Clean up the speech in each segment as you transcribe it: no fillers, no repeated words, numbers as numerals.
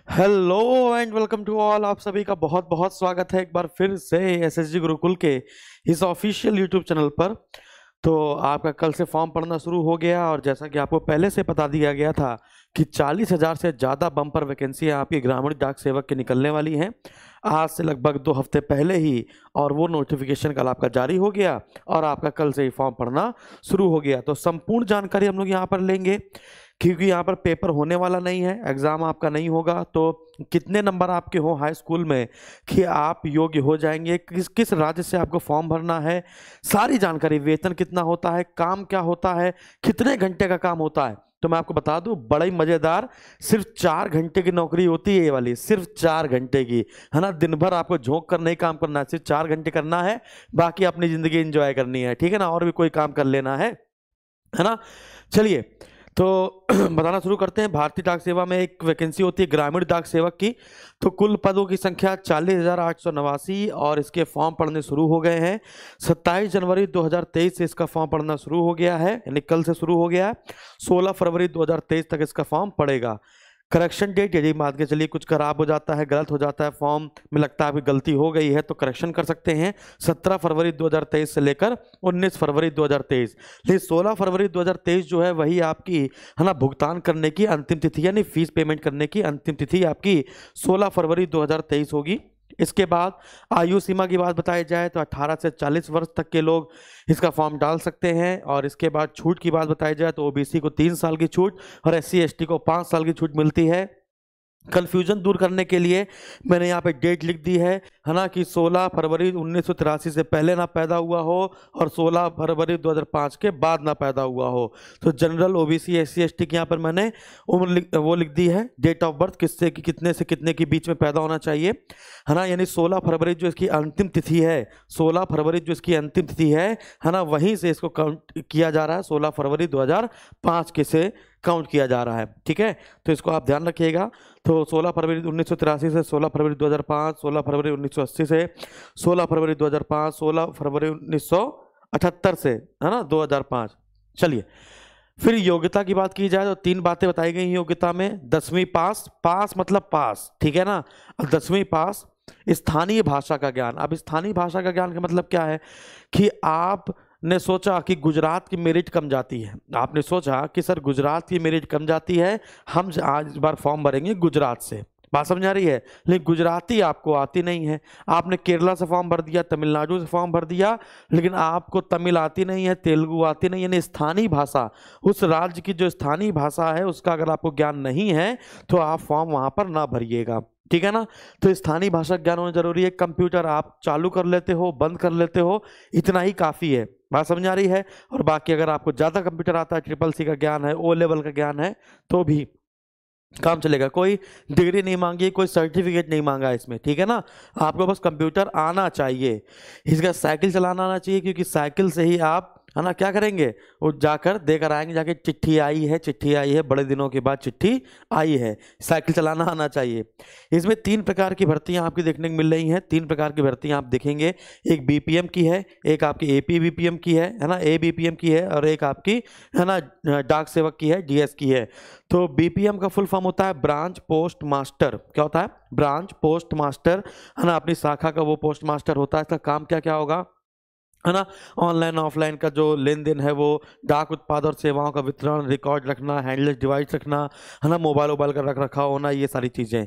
Hello and welcome to all. आप सभी का बहुत बहुत स्वागत है एक बार फिर से एसएसजी गुरुकुल के इस ऑफिशियल यूट्यूब चैनल पर। तो आपका कल से फॉर्म पढ़ना शुरू हो गया और जैसा कि आपको पहले से बता दिया गया था कि 40,000 से ज़्यादा बम्पर वैकेंसियाँ आपकी ग्रामीण डाक सेवक की निकलने वाली हैं आज से लगभग 2 हफ्ते पहले ही। और वो नोटिफिकेशन कल आपका जारी हो गया और आपका कल से ही फॉर्म पढ़ना शुरू हो गया। तो संपूर्ण जानकारी हम लोग यहाँ पर लेंगे क्योंकि यहाँ पर पेपर होने वाला नहीं है, एग्ज़ाम आपका नहीं होगा। तो कितने नंबर आपके हो हाई स्कूल में कि आप योग्य हो जाएंगे, किस किस राज्य से आपको फॉर्म भरना है, सारी जानकारी, वेतन कितना होता है, काम क्या होता है, कितने घंटे का काम होता है। तो मैं आपको बता दूं, बड़ा ही मज़ेदार, सिर्फ 4 घंटे की नौकरी होती है ये वाली, सिर्फ 4 घंटे की, है ना। दिन भर आपको झोंक कर नहीं काम करना है, सिर्फ 4 घंटे करना है, बाकी अपनी ज़िंदगी एंजॉय करनी है, ठीक है ना। और भी कोई काम कर लेना है ना। चलिए तो बताना शुरू करते हैं। भारतीय डाक सेवा में एक वैकेंसी होती है ग्रामीण डाक सेवक की। तो कुल पदों की संख्या 40,889 और इसके फॉर्म पढ़ने शुरू हो गए हैं। 27 जनवरी 2023 से इसका फॉर्म पढ़ना शुरू हो गया है, यानी कल से शुरू हो गया है। 16 फरवरी 2023 तक इसका फॉर्म पड़ेगा। करेक्शन डेट, यदि मान के चलिए कुछ खराब हो जाता है, गलत हो जाता है, फॉर्म में लगता है आपकी गलती हो गई है तो करेक्शन कर सकते हैं। 17 फरवरी 2023 से लेकर 19 फरवरी 2023। लेकिन 16 फरवरी 2023 जो है वही आपकी, है ना, भुगतान करने की अंतिम तिथि, यानी फीस पेमेंट करने की अंतिम तिथि आपकी 16 फरवरी 2023 होगी। इसके बाद आयु सीमा की बात बताई जाए तो 18 से 40 वर्ष तक के लोग इसका फॉर्म डाल सकते हैं। और इसके बाद छूट की बात बताई जाए तो ओबीसी को 3 साल की छूट और एससी एसटी को 5 साल की छूट मिलती है। कंफ्यूजन दूर करने के लिए मैंने यहाँ पे डेट लिख दी है ना, कि 16 फरवरी 1983 से पहले ना पैदा हुआ हो और 16 फरवरी 2005 के बाद ना पैदा हुआ हो। तो जनरल ओबीसी एससी एसटी की यहाँ पर मैंने उम्र वो लिख दी है, डेट ऑफ बर्थ किससे कि कितने से कितने के बीच में पैदा होना चाहिए, है ना। यानी 16 फरवरी जो इसकी अंतिम तिथि है, 16 फरवरी जो इसकी अंतिम तिथि है ना, वहीं से इसको काउंट किया जा रहा है। 16 फरवरी 2005 के से काउंट किया जा रहा है, ठीक है। तो इसको आप ध्यान रखिएगा। तो 16 फरवरी 1983 से 16 फरवरी 2005, 16 फरवरी 1980 से 16 फरवरी 2005, 16 फरवरी 1978 से, है ना, 2005। चलिए फिर योग्यता की बात की जाए तो 3 बातें बताई गई हैं योग्यता में। 10वीं पास, पास मतलब पास, ठीक है ना। 10वीं पास। स्थानीय भाषा का ज्ञान। अब स्थानीय भाषा का ज्ञान का मतलब क्या है कि आप ने सोचा कि गुजरात की मेरिट कम जाती है, आपने सोचा कि सर गुजरात की मेरिट कम जाती है, हम आज इस बार फॉर्म भरेंगे गुजरात से। बात समझ आ रही है। लेकिन गुजराती आपको आती नहीं है, आपने केरला से फॉर्म भर दिया, तमिलनाडु से फॉर्म भर दिया, लेकिन आपको तमिल आती नहीं है, तेलुगु आती नहीं है, यानी स्थानीय भाषा, उस राज्य की जो स्थानीय भाषा है उसका अगर आपको ज्ञान नहीं है तो आप फॉर्म वहां पर ना भरिएगा, ठीक है ना। तो स्थानीय भाषा ज्ञान होना जरूरी है। कंप्यूटर आप चालू कर लेते हो, बंद कर लेते हो, इतना ही काफ़ी है। बात समझ आ रही है। और बाकी अगर आपको ज़्यादा कंप्यूटर आता है, CCC का ज्ञान है, O लेवल का ज्ञान है, तो भी काम चलेगा। कोई डिग्री नहीं मांगी, कोई सर्टिफिकेट नहीं मांगा इसमें, ठीक है ना। आपको बस कंप्यूटर आना चाहिए। इसका साइकिल चलाना आना चाहिए, क्योंकि साइकिल से ही आप, है ना, क्या करेंगे, वो जाकर देकर आएंगे, जाके चिट्ठी आई है, चिट्ठी आई है, बड़े दिनों के बाद चिट्ठी आई है। साइकिल चलाना आना चाहिए। इसमें 3 प्रकार की भर्तियां आपकी देखने को मिल रही हैं। 3 प्रकार की भर्तियां आप देखेंगे, एक बीपीएम की है, एक आपकी एपी बीपीएम की है ना, ABPM की है, और एक आपकी, है ना, डाक सेवक की है, DS की है। तो बीपीएम का फुल फॉर्म होता है ब्रांच पोस्ट मास्टर। क्या होता है? ब्रांच पोस्ट मास्टर, है ना, अपनी शाखा का वो पोस्ट मास्टर होता है। इसका काम क्या क्या होगा, है ना, ऑनलाइन ऑफलाइन का जो लेन देन है, वो डाक उत्पाद और सेवाओं का वितरण, रिकॉर्ड रखना, हैंडलेस डिवाइस रखना, है ना, मोबाइल वोबाइल का रख रखाव होना, ये सारी चीज़ें।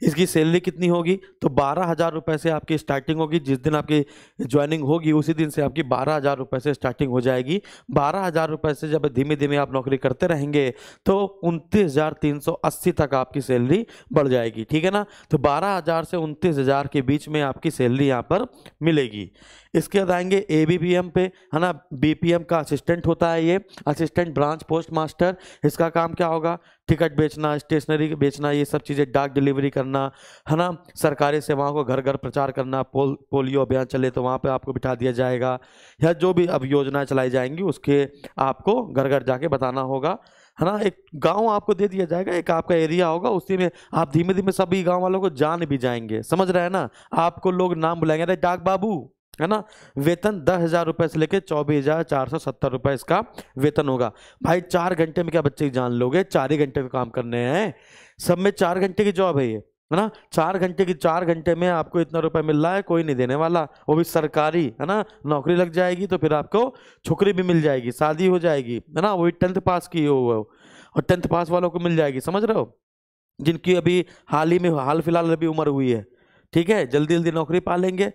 इसकी सैलरी कितनी होगी तो 12,000 रुपये से आपकी स्टार्टिंग होगी। जिस दिन आपकी ज्वाइनिंग होगी उसी दिन से आपकी 12,000 रुपये से स्टार्टिंग हो जाएगी। 12,000 रुपये से जब धीमे धीमे आप नौकरी करते रहेंगे तो 29,380 तक आपकी सैलरी बढ़ जाएगी, ठीक है ना। तो 12,000 से 29,000 के बीच में आपकी सैलरी यहाँ पर मिलेगी। इसके बाद आएंगे ABPM पे, है ना। BPM का असिस्टेंट होता है ये, असिस्टेंट ब्रांच पोस्ट मास्टर। इसका काम क्या होगा, टिकट बेचना, स्टेशनरी बेचना, ये सब चीज़ें, डाक डिलीवरी करना, है ना, सरकारी सेवाओं को घर घर प्रचार करना। पोलियो अभियान चले तो वहाँ पे आपको बिठा दिया जाएगा, या जो भी अब योजनाएं चलाई जाएंगी उसके आपको घर घर जाके बताना होगा, है ना। एक गांव आपको दे दिया जाएगा, एक आपका एरिया होगा, उसी में आप धीमे धीमे सभी गांव वालों को जान भी जाएंगे, समझ रहे हैं ना। आपको लोग नाम बुलाएंगे, अरे डाक बाबू, है ना। वेतन 10,000 रुपए से लेकर 24,470 रुपए इसका वेतन होगा। भाई 4 घंटे में क्या बच्चे की जान लोगे, 4 ही घंटे का काम करने हैं, सब में 4 घंटे की जॉब है ये, है ना। 4 घंटे में आपको इतना रुपए मिल रहा है, कोई नहीं देने वाला, वो भी सरकारी, है ना। नौकरी लग जाएगी तो फिर आपको छोकरी भी मिल जाएगी, शादी हो जाएगी, है ना, वही 10th पास की हो, और 10th पास वालों को मिल जाएगी, समझ रहे हो, जिनकी अभी हाल फिलहाल अभी उम्र हुई है, ठीक है, जल्दी जल्दी नौकरी पा लेंगे।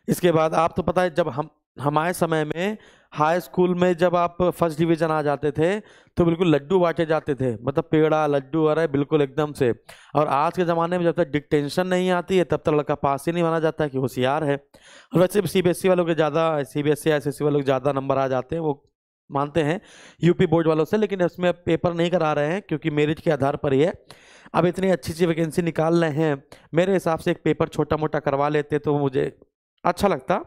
इसके बाद आप तो पता है, जब हमारे समय में हाई स्कूल में जब आप फर्स्ट डिवीजन आ जाते थे तो बिल्कुल लड्डू बांटे जाते थे, मतलब पेड़ा लड्डू, अरे बिल्कुल एकदम से। और आज के ज़माने में जब तक डिक्टेंशन नहीं आती है तब तक लड़का पास ही नहीं माना जाता है कि होशियार है। और वैसे भी सीबीएसई वालों के ज़्यादा, सीबीएसई एसएससी वालों के ज़्यादा नंबर आ जाते हैं, वो मानते हैं यूपी बोर्ड वालों से, लेकिन इसमें पेपर नहीं करा रहे हैं क्योंकि मेरिट के आधार पर ही है। अब इतनी अच्छी अच्छी वैकेंसी निकाल रहे हैं, मेरे हिसाब से एक पेपर छोटा मोटा करवा लेते तो मुझे अच्छा लगता,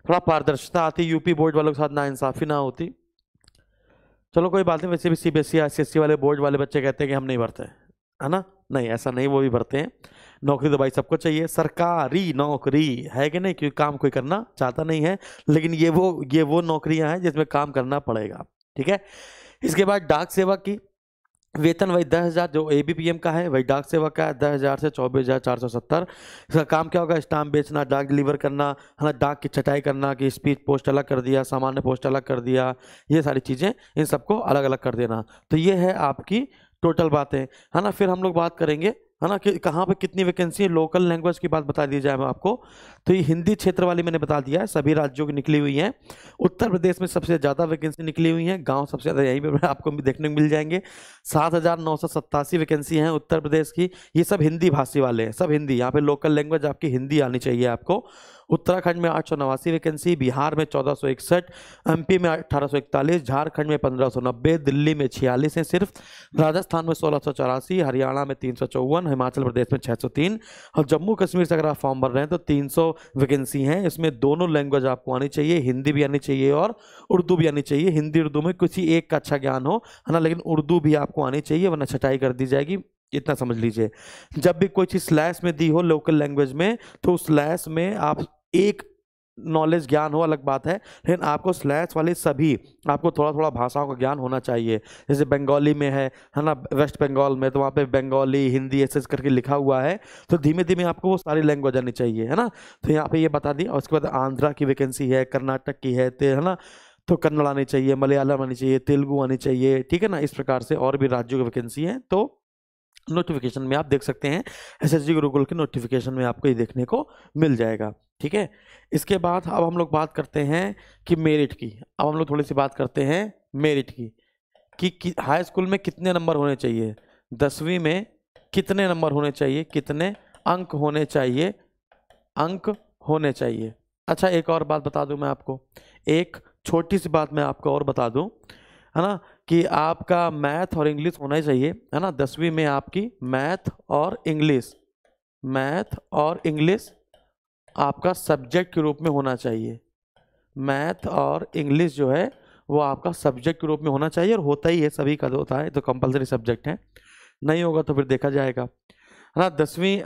थोड़ा पारदर्शिता आती, यूपी बोर्ड वालों के साथ नाइंसाफी ना होती। चलो कोई बात नहीं, वैसे भी सीबीएसई आईसीएसई वाले बोर्ड वाले बच्चे कहते हैं कि हम नहीं भरते, है ना। नहीं, ऐसा नहीं, वो भी भरते हैं। नौकरी तो भाई सबको चाहिए, सरकारी नौकरी है कि नहीं, क्योंकि काम कोई करना चाहता नहीं है, लेकिन ये वो नौकरियां हैं जिसमें काम करना पड़ेगा, ठीक है। इसके बाद डाक सेवक की वेतन वही 10,000 जो एबीपीएम का है, वही डाक सेवक का है 10,000 से 24,470। इसका काम क्या होगा, स्टाम्प बेचना, डाक डिलीवर करना, है ना, डाक की छटाई करना, कि स्पीड पोस्ट अलग कर दिया, सामान्य पोस्ट अलग कर दिया, ये सारी चीज़ें इन सबको अलग अलग कर देना। तो ये है आपकी टोटल बातें, है ना। फिर हम लोग बात करेंगे, है ना, कि कहाँ पे कितनी वैकेंसी है। लोकल लैंग्वेज की बात बता दी जाए मैं आपको, तो ये हिंदी क्षेत्र वाली मैंने बता दिया है, सभी राज्यों की निकली हुई हैं। उत्तर प्रदेश में सबसे ज़्यादा वैकेंसी निकली हुई हैं, गांव सबसे ज़्यादा यहीं पे आपको भी देखने को मिल जाएंगे। 7,987 वैकेंसी हैं उत्तर प्रदेश की। ये सब हिंदी भाषी वाले हैं, सब हिंदी, यहाँ पे लोकल लैंग्वेज आपकी हिंदी आनी चाहिए आपको। उत्तराखंड में 889 वैकेंसी, बिहार में 1461, एमपी में 1841, झारखंड में 1590, दिल्ली में 46 हैं सिर्फ, राजस्थान में 1684, हरियाणा में 354, हिमाचल प्रदेश में 603, और जम्मू कश्मीर से अगर आप फॉर्म भर रहे हैं तो 300 वैकेंसी हैं। इसमें दोनों लैंग्वेज आपको आनी चाहिए, हिंदी भी आनी चाहिए और उर्दू भी आनी चाहिए। हिंदी उर्दू में किसी एक का अच्छा ज्ञान हो, है ना, लेकिन उर्दू भी आपको आनी चाहिए, वरना छटाई कर दी जाएगी, इतना समझ लीजिए। जब भी कोई चीज़ स्लैश में दी हो लोकल लैंग्वेज में, तो उस स्लैश में आप एक नॉलेज ज्ञान हो अलग बात है, लेकिन आपको स्लैश वाली सभी आपको थोड़ा थोड़ा भाषाओं का ज्ञान होना चाहिए। जैसे बंगाली में है ना, वेस्ट बंगाल में, तो वहाँ पे बंगाली हिंदी ऐसे करके लिखा हुआ है, तो धीमे धीमे आपको वो सारी लैंग्वेज आनी चाहिए, है ना। तो यहाँ पे ये बता दिया। और उसके बाद आंध्रा की वैकेंसी है, कर्नाटक की है ना, तो कन्नड़ आनी चाहिए, मलयालम आनी चाहिए, तेलुगु आनी चाहिए, ठीक है ना। इस प्रकार से और भी राज्यों की वैकेंसी है, तो नोटिफिकेशन में आप देख सकते हैं, एसएसजी गुरुकुल के नोटिफिकेशन में आपको ये देखने को मिल जाएगा, ठीक है। इसके बाद अब हम लोग बात करते हैं कि मेरिट की। अब हम लोग थोड़ी सी बात करते हैं मेरिट की, कि हाई स्कूल में कितने नंबर होने चाहिए, 10वीं में कितने नंबर होने चाहिए, कितने अंक होने चाहिए, अंक होने चाहिए। अच्छा, एक और बात बता दूं मैं आपको, एक छोटी सी बात मैं आपको और बता दूं, है ना, कि आपका मैथ और इंग्लिश होना ही चाहिए, है ना। 10वीं में आपकी मैथ और इंग्लिश, मैथ और इंग्लिश आपका सब्जेक्ट के रूप में होना चाहिए। मैथ और इंग्लिश जो है वो आपका सब्जेक्ट के रूप में होना चाहिए, और होता ही है, सभी का होता है, तो कंपलसरी सब्जेक्ट है। नहीं होगा तो फिर देखा जाएगा, है ना। 10वीं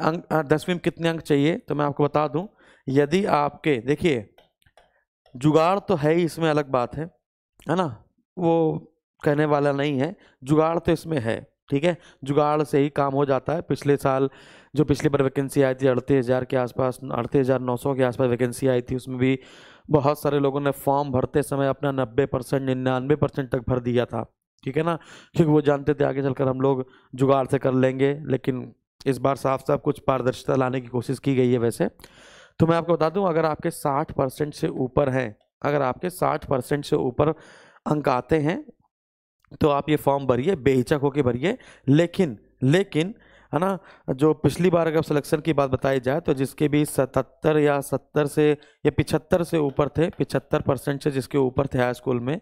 में कितने अंक चाहिए, तो मैं आपको बता दूं, यदि आपके, देखिए जुगाड़ तो है ही इसमें, अलग बात है ना, वो कहने वाला नहीं है, जुगाड़ तो इसमें है, ठीक है। जुगाड़ से ही काम हो जाता है। पिछले साल जो पिछली बार वैकेंसी आई थी 38,000 के आसपास, 38,900 के आसपास वैकेंसी आई थी, उसमें भी बहुत सारे लोगों ने फॉर्म भरते समय अपना 90%, 99% तक भर दिया था, ठीक है ना, क्योंकि वो जानते थे आगे चलकर हम लोग जुगाड़ से कर लेंगे। लेकिन इस बार साफ साफ कुछ पारदर्शिता लाने की कोशिश की गई है। वैसे तो मैं आपको बता दूं, अगर आपके 60% से ऊपर हैं, अगर आपके 60% से ऊपर अंक आते हैं तो आप ये फॉर्म भरिए, बेहिचक होके भरिए। लेकिन है ना, जो पिछली बार अगर सिलेक्शन की बात बताई जाए तो जिसके भी 77 या 70 से या 75 से ऊपर थे, 75% से जिसके ऊपर थे हाई स्कूल में,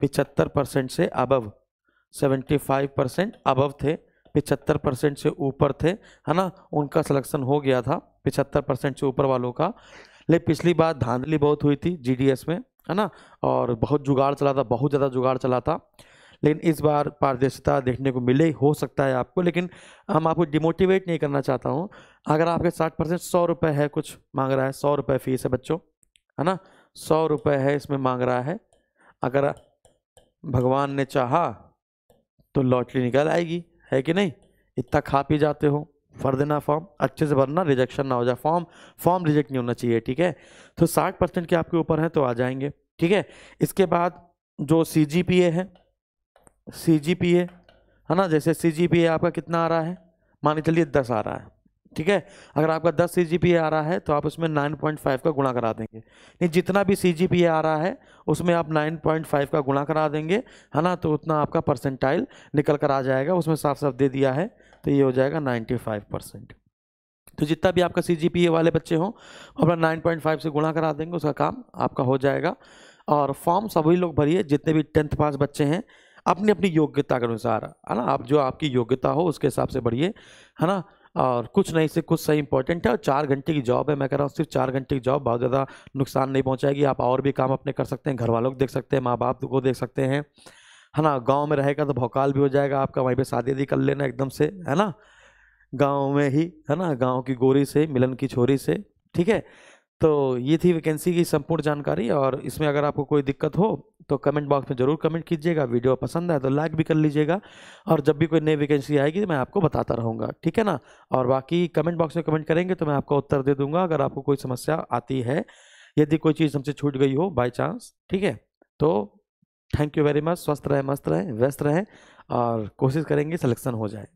75% से अबव, 75% अबव थे, 75% से ऊपर थे, है ना, उनका सिलेक्शन हो गया था, 75% से ऊपर वालों का। लेकिन पिछली बार धांधली बहुत हुई थी जीडीएस में, है ना, और बहुत जुगाड़ चला था, बहुत ज़्यादा जुगाड़ चला था। लेकिन इस बार पारदर्शिता देखने को मिले, हो सकता है आपको, लेकिन हम आपको डिमोटिवेट नहीं करना चाहता हूँ। अगर आपके 60%, 100 रुपये है, कुछ मांग रहा है, 100 रुपये फीस है बच्चों, है ना। 100 रुपये है इसमें मांग रहा है। अगर भगवान ने चाहा तो लॉटरी निकल आएगी, है कि नहीं। इतना खा पी जाते हो, भर देना फॉर्म, अच्छे से भरना, रिजेक्शन ना हो जाए। फॉर्म रिजेक्ट नहीं होना चाहिए, ठीक है। तो 60% के आपके ऊपर है तो आ जाएंगे, ठीक है। इसके बाद जो CGPA है, CGPA है ना, जैसे CGPA आपका कितना आ रहा है, मान के चलिए 10 आ रहा है, ठीक है। अगर आपका 10 CGPA आ रहा है तो आप उसमें 9.5 का गुणा करा देंगे। नहीं, जितना भी CGPA आ रहा है उसमें आप 9.5 का गुणा करा देंगे, है ना, तो उतना आपका परसेंटाइल निकल कर आ जाएगा। उसमें साफ साफ दे दिया है, तो ये हो जाएगा 95%। तो जितना भी आपका CGPA वाले बच्चे हों अपना 9.5 से गुणा करा देंगे, उसका काम आपका हो जाएगा। और फॉर्म सभी लोग भरिए, जितने भी 10th पास बच्चे हैं, अपनी अपनी योग्यता के अनुसार, है ना। आप जो आपकी योग्यता हो उसके हिसाब से बढ़िए, है ना। और कुछ नहीं से कुछ सही इंपॉर्टेंट है, और 4 घंटे की जॉब है। मैं कह रहा हूँ सिर्फ 4 घंटे की जॉब बहुत ज़्यादा नुकसान नहीं पहुँचाएगी। आप और भी काम अपने कर सकते हैं, घर वालों को देख सकते हैं, माँ बाप को देख सकते हैं, है ना। गाँव में रहेगा तो भौकाल भी हो जाएगा आपका, वहीं पर शादी भी कर लेना एकदम से, है ना, गाँव में ही, है ना, गाँव की गोरी से, मिलन की छोरी से, ठीक है। तो ये थी वैकेंसी की संपूर्ण जानकारी। और इसमें अगर आपको कोई दिक्कत हो तो कमेंट बॉक्स में ज़रूर कमेंट कीजिएगा। वीडियो पसंद आए तो लाइक भी कर लीजिएगा, और जब भी कोई नई वैकेंसी आएगी तो मैं आपको बताता रहूँगा, ठीक है ना। और बाकी कमेंट बॉक्स में कमेंट करेंगे तो मैं आपका उत्तर दे दूंगा अगर आपको कोई समस्या आती है, यदि कोई चीज़ हमसे छूट गई हो बाय चांस, ठीक है। तो थैंक यू वेरी मच। स्वस्थ रहें, मस्त रहें, व्यस्त रहें, और कोशिश करेंगे सिलेक्शन हो जाए।